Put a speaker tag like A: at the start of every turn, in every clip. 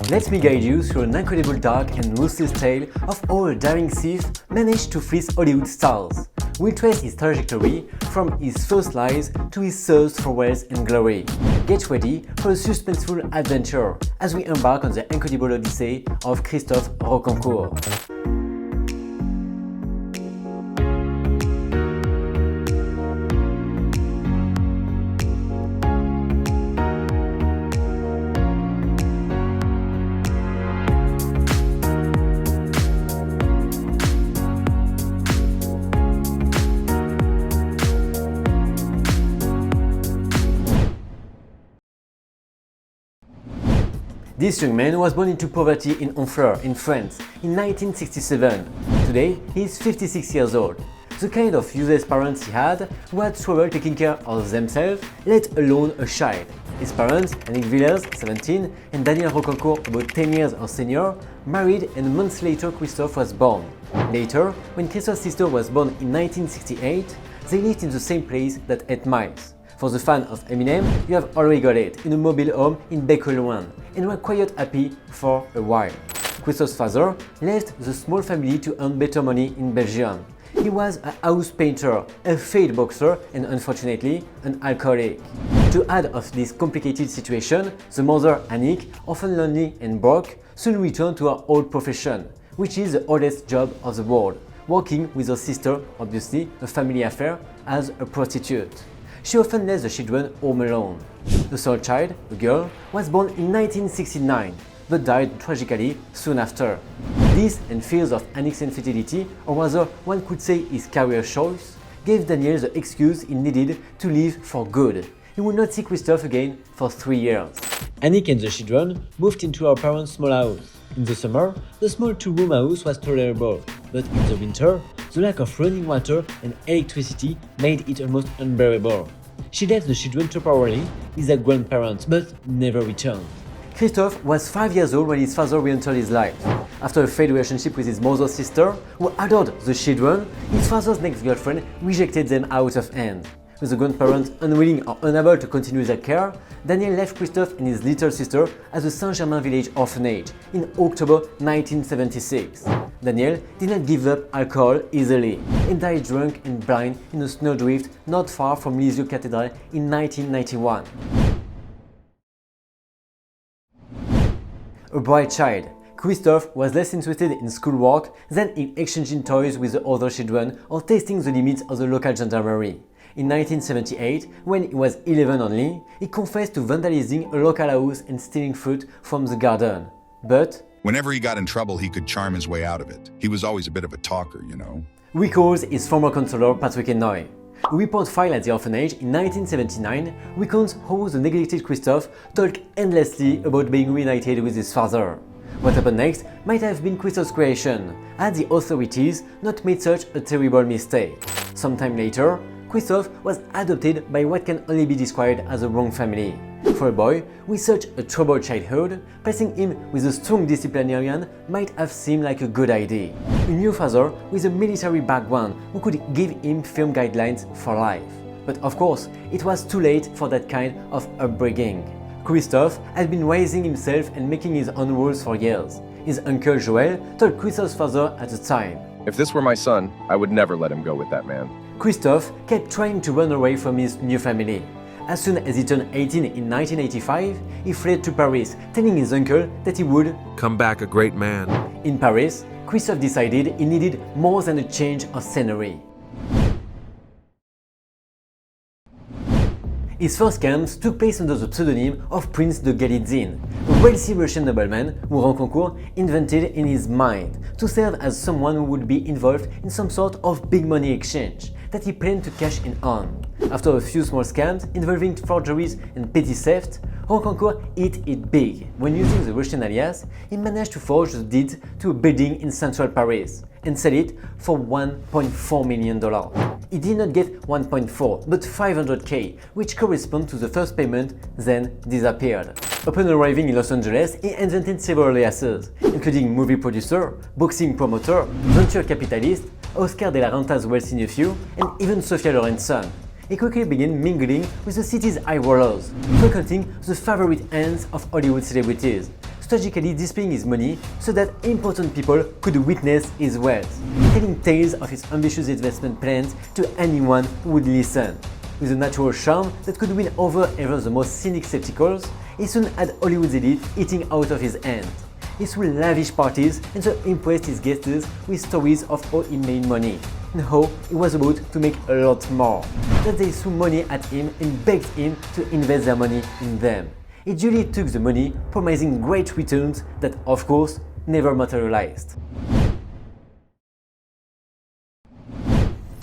A: Let me guide you through an incredible dark and ruthless tale of how a daring thief managed to fleece Hollywood stars. We'll trace his trajectory from his first lies to his thirst for wealth and glory. Get ready for a suspenseful adventure as we embark on the incredible odyssey of Christophe Rocancourt. This young man was born into poverty in Honfleur, in France, in 1967. Today, he is 56 years old. The kind of useless parents he had, who had trouble taking care of themselves, let alone a child. His parents, Annick Villers, 17, and Daniel Rocancourt, about 10 years her senior, married, and months later Christophe was born. Later, when Christophe's sister was born in 1968, they lived in the same place that 8 miles. For the fan of Eminem, you have already got it, in a mobile home in Bec-Loin, and were quite happy for a while. Christophe's father left the small family to earn better money in Belgium. He was a house painter, a failed boxer, and unfortunately, an alcoholic. To add of this complicated situation, the mother, Annick, often lonely and broke, soon returned to her old profession, which is the oldest job of the world, working with her sister, obviously a family affair, as a prostitute. She often left the children home alone. The third child, a girl, was born in 1969, but died tragically soon after. This and fears of Annick's infidelity, or rather one could say his career choice, gave Daniel the excuse he needed to leave for good. He would not see Christophe again for 3 years. Annick and the children moved into our parents' small house. In the summer, the small 2-room house was tolerable, but in the winter, the lack of running water and electricity made it almost unbearable. She left the children temporarily with their grandparents, but never returned. Christophe was 5 years old when his father re-entered his life. After a failed relationship with his mother's sister, who adored the children, his father's next girlfriend rejected them out of hand. With the grandparents unwilling or unable to continue their care, Daniel left Christophe and his little sister at the Saint-Germain village orphanage in October 1976. Daniel did not give up alcohol easily and died drunk and blind in a snowdrift not far from Lisieux Cathedral in 1991. A bright child, Christophe was less interested in schoolwork than in exchanging toys with the other children or testing the limits of the local gendarmerie. In 1978, when he was 11 only, he confessed to vandalizing a local house and stealing fruit from the garden. But
B: whenever he got in trouble, he could charm his way out of it. He was always a bit of a talker, you know.
A: Recalls his former counselor Patrick Enoy. A report filed at the orphanage in 1979 recounts how the neglected Christophe talked endlessly about being reunited with his father. What happened next might have been Christophe's creation, had the authorities not made such a terrible mistake. Sometime later, Christophe was adopted by what can only be described as a wrong family. For a boy with such a troubled childhood, placing him with a strong disciplinarian might have seemed like a good idea. A new father with a military background who could give him firm guidelines for life. But of course, it was too late for that kind of upbringing. Christophe had been raising himself and making his own rules for years. His uncle Joel told Christophe's father at the time,
C: "If this were my son, I would never let him go with that man."
A: Christophe kept trying to run away from his new family. As soon as he turned 18 in 1985, he fled to Paris, telling his uncle that he would
D: come back a great man.
A: In Paris, Christophe decided he needed more than a change of scenery. His first camps took place under the pseudonym of Prince de Galitzin, a wealthy Russian nobleman who Rocancourt invented in his mind to serve as someone who would be involved in some sort of big money exchange that he planned to cash in on. After a few small scams involving forgeries and petty theft, Rocancourt hit it big. When using the Russian alias, he managed to forge the deed to a building in central Paris and sell it for $1.4 million. He did not get 1.4, but 500k, which correspond to the first payment, then disappeared. Upon arriving in Los Angeles, he invented several aliases, including movie producer, boxing promoter, venture capitalist, Oscar de la Renta's wealthy nephew, and even Sophia Loren's son. He quickly began mingling with the city's high rollers, frequenting the favorite ends of Hollywood celebrities, strategically displaying his money so that important people could witness his wealth, telling tales of his ambitious investment plans to anyone who would listen. With a natural charm that could win over even the most cynic skepticals, he soon had Hollywood's elite eating out of his hand. He threw lavish parties and so impressed his guests with stories of how he made money and how he was about to make a lot more. That they threw money at him and begged him to invest their money in them. He duly took the money, promising great returns that, of course, never materialized.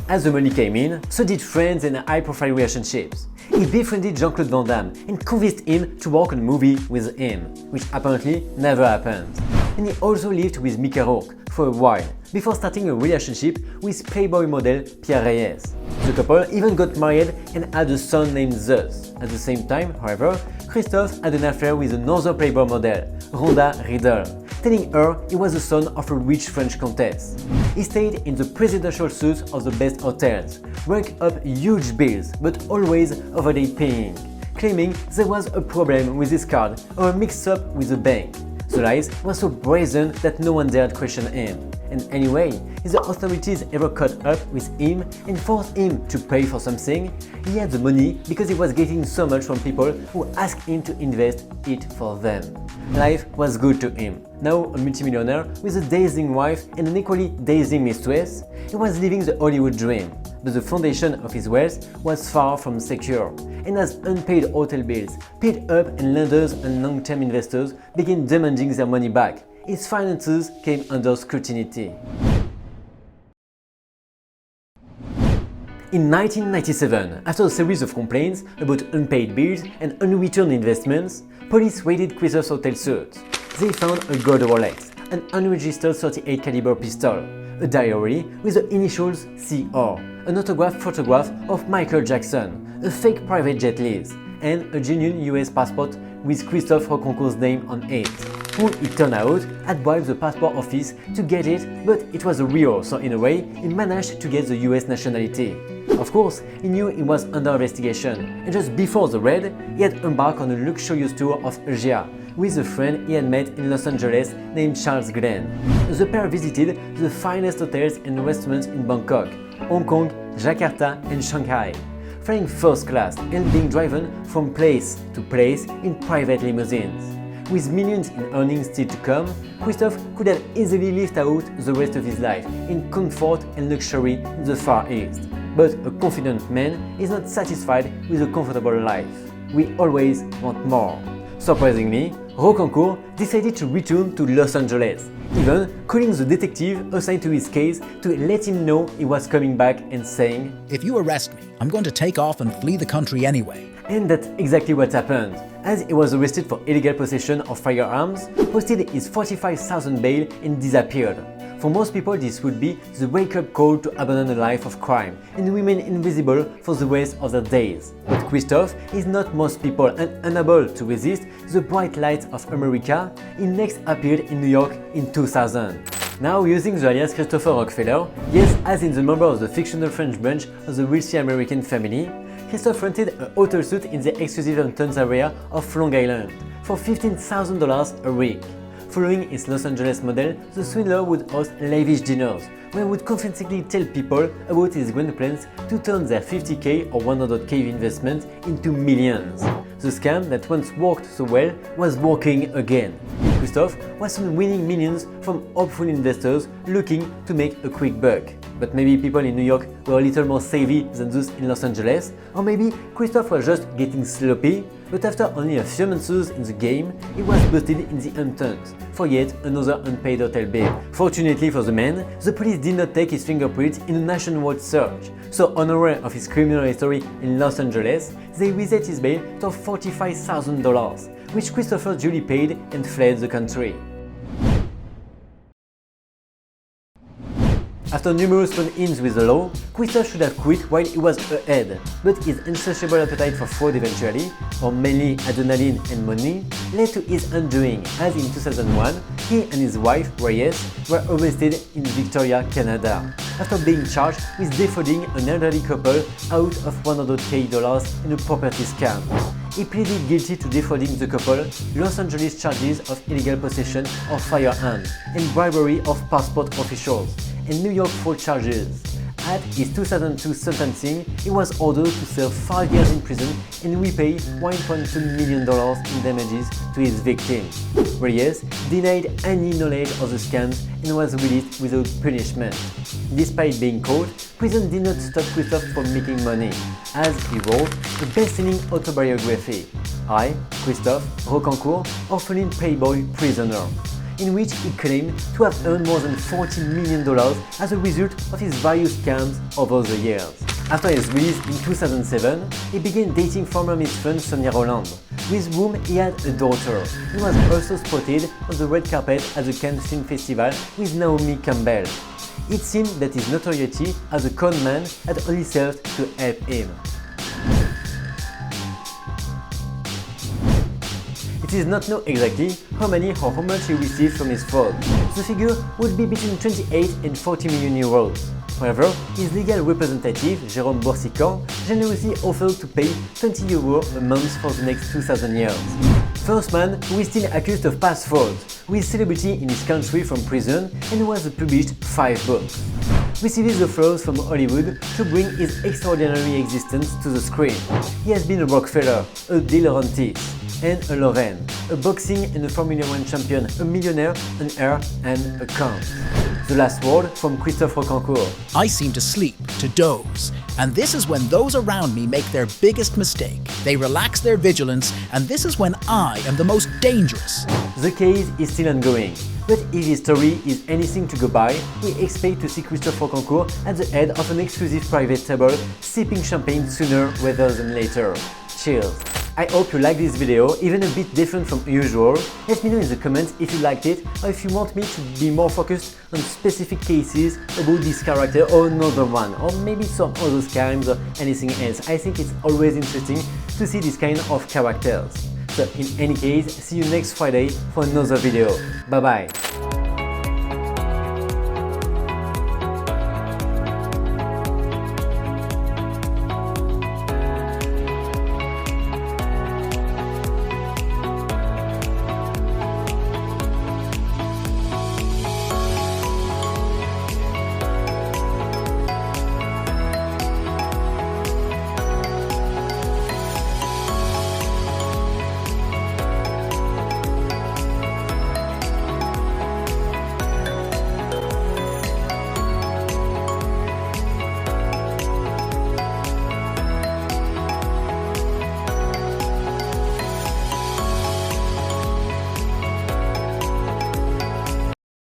A: As the money came in, so did friends and high-profile relationships. He befriended Jean-Claude Van Damme and convinced him to work on a movie with him, which apparently never happened. And he also lived with Mickey Rourke for a while, before starting a relationship with Playboy model Pierre Reyes. The couple even got married and had a son named Zeus. At the same time, however, Christophe had an affair with another Playboy model, Rhonda Riddle, telling her he was the son of a rich French countess. He stayed in the presidential suites of the best hotels, racked up huge bills but always overday paying, claiming there was a problem with his card or a mix-up with the bank. The lies were so brazen that no one dared question him. And anyway, if the authorities ever caught up with him and forced him to pay for something, he had the money because he was getting so much from people who asked him to invest it for them. Life was good to him. Now a multimillionaire with a dazzling wife and an equally dazzling mistress, he was living the Hollywood dream. But the foundation of his wealth was far from secure, and as unpaid hotel bills paid up and lenders and long-term investors began demanding their money back, his finances came under scrutiny. In 1997, after a series of complaints about unpaid bills and unreturned investments, police raided Christophe's hotel suite. They found a gold Rolex, an unregistered .38 caliber pistol, a diary with the initials CR, an autographed photograph of Michael Jackson, a fake private jet lease, and a genuine US passport with Christophe Rocancourt's name on it, who, it turned out, had bribed the passport office to get it, but it was a real, so in a way, he managed to get the US nationality. Of course, he knew he was under investigation, and just before the raid, he had embarked on a luxurious tour of Asia with a friend he had met in Los Angeles named Charles Glenn. The pair visited the finest hotels and restaurants in Bangkok, Hong Kong, Jakarta and Shanghai, flying first class and being driven from place to place in private limousines. With millions in earnings still to come, Christophe could have easily lived out the rest of his life in comfort and luxury in the Far East. But a confident man is not satisfied with a comfortable life. We always want more. Surprisingly, Rocancourt decided to return to Los Angeles, even calling the detective assigned to his case to let him know he was coming back and saying,
D: "If you arrest me, I'm going to take off and flee the country anyway."
A: And that's exactly what happened, as he was arrested for illegal possession of firearms, posted his $45,000 bail and disappeared. For most people, this would be the wake-up call to abandon a life of crime and remain invisible for the rest of their days. But Christophe is not most people, and unable to resist the bright lights of America, he next appeared in New York in 2000. Now using the alias Christopher Rockefeller, yes, as in the member of the fictional French branch of the wealthy American family, Christophe rented a hotel suite in the exclusive Hamptons area of Long Island for $15,000 a week. Following his Los Angeles model, the Swindler would host lavish dinners, where he would confidently tell people about his grand plans to turn their 50k or 100k investment into millions. The scam that once worked so well was working again. Christophe was soon winning millions from hopeful investors looking to make a quick buck. But maybe people in New York were a little more savvy than those in Los Angeles, or maybe Christophe was just getting sloppy, but after only a few months in the game, he was busted in the Hamptons for yet another unpaid hotel bill. Fortunately for the man, the police did not take his fingerprints in a nationwide search, so unaware of his criminal history in Los Angeles, they reset his bail to $45,000, which Christopher duly paid and fled the country. After numerous run-ins with the law, Christophe should have quit while he was ahead, but his insatiable appetite for fraud eventually, or mainly adrenaline and money, led to his undoing, as in 2001, he and his wife, Reyes, were arrested in Victoria, Canada, after being charged with defrauding an elderly couple out of $100k in a property scam. he pleaded guilty to defrauding the couple, Los Angeles charges of illegal possession of firearms and bribery of passport officials, and New York fraud charges. At his 2002 sentencing, he was ordered to serve 5 years in prison and repay $1.2 million in damages to his victims. Reyes denied any knowledge of the scams and was released without punishment. Despite being caught, prison did not stop Christophe from making money, as he wrote a best-selling autobiography, I, Christophe Rocancourt, orphan playboy prisoner, in which he claimed to have earned more than $40 million as a result of his various scams over the years. After his release in 2007, he began dating former Miss Fun Sonia Roland, with whom he had a daughter. He was also spotted on the red carpet at the Cannes Film Festival with Naomi Campbell. It seemed that his notoriety as a con man had only served to help him. It is not known exactly how many or how much he received from his fraud. The figure would be between 28 and 40 million euros. However, his legal representative, Jérôme Boursicant, generously offered to pay 20 euros a month for the next 2,000 years. First man who is still accused of past fraud, who is celebrity in his country from prison and who has published 5 books. Receives offers from Hollywood to bring his extraordinary existence to the screen. He has been a Rockefeller, a De Laurentiis, and a Lorraine, a boxing and a Formula 1 champion, a millionaire, an heir, and a count. The last word from Christophe Rocancourt.
D: I seem to sleep, to doze, and this is when those around me make their biggest mistake. They relax their vigilance, and this is when I am the most dangerous.
A: The case is still ongoing, but if his story is anything to go by, we expect to see Christophe Rocancourt at the head of an exclusive private table, sipping champagne sooner rather than later. Cheers! I hope you liked this video, even a bit different from usual. Let me know in the comments if you liked it, or if you want me to be more focused on specific cases about this character or another one, or maybe some other crimes or anything else. I think it's always interesting to see this kind of characters. So in any case, see you next Friday for another video. Bye bye!